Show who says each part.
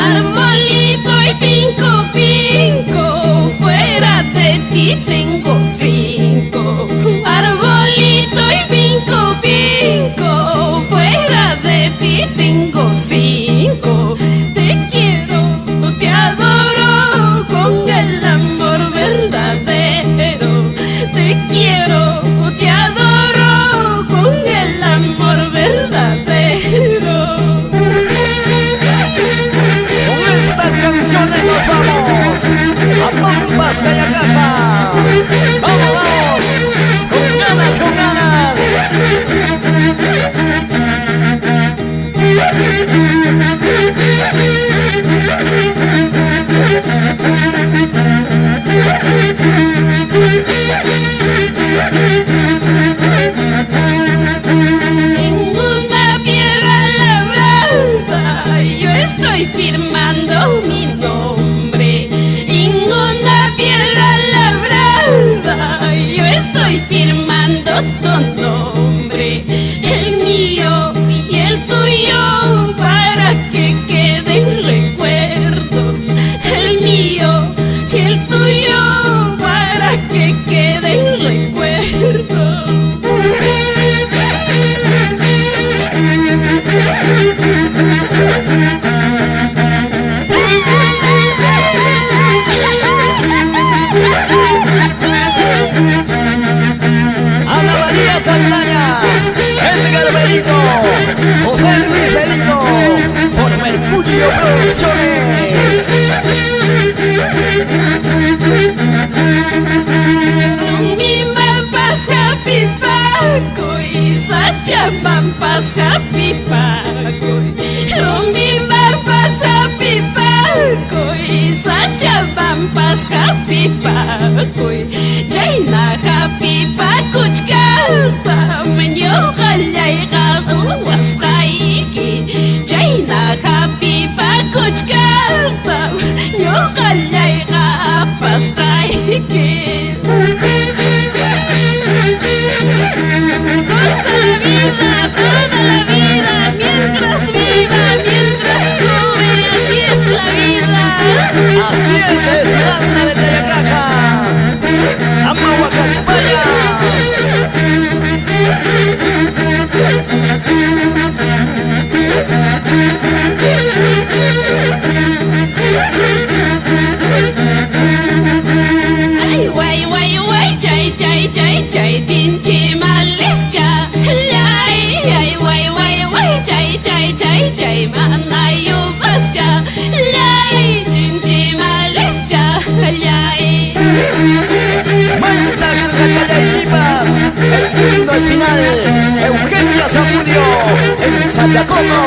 Speaker 1: Arbolito y pinco, pinco, fuera de ti tengo cinco. Arbolito y pinco, pinco, fuera de ti tengo cinco. Te quiero, te adoro con el amor verdadero. Te quiero, te adoro con el amor verdadero.
Speaker 2: Canciones nos vamos a Pampas de Ayacaja. Vamos, vamos, con ganas, con ganas.
Speaker 1: En una piedra labrada yo estoy firmando mi nombre. En una piedra labrada yo estoy firmando tu nombre. El mío y el tuyo para que queden recuerdos. El mío y el tuyo para que queden recuerdos.
Speaker 2: Ana María Saldaña, Edgar Benito, José Luis Benito, por Mercurio Producciones.
Speaker 1: Mi mampas happy paco y sacha mampas happy paco. Mi mampas happy paco y sacha mampas happy paco. Jaina happy paco chkalta menyo kallay gazul wasqaiki. Jaina happy paco chkalta yo kallay gapasqaiki. Goza la vida, toda la vida, mientras viva, mientras come, así es la vida.
Speaker 2: Así es Esmeralda de Tayacaja, Amahuacaspaya.
Speaker 1: Ay, guay, guay, guay, chay, chay, chay, chay, chinchi, malescha. Ay, ay, guay, guay, guay, chay, chay, chay, chay, manayo bascha. Ay, chinchi, malescha. Ay.
Speaker 2: Manta Virgachaya y Lipas, el mundo es final. Eugenia Zamudio, en Sachacoco.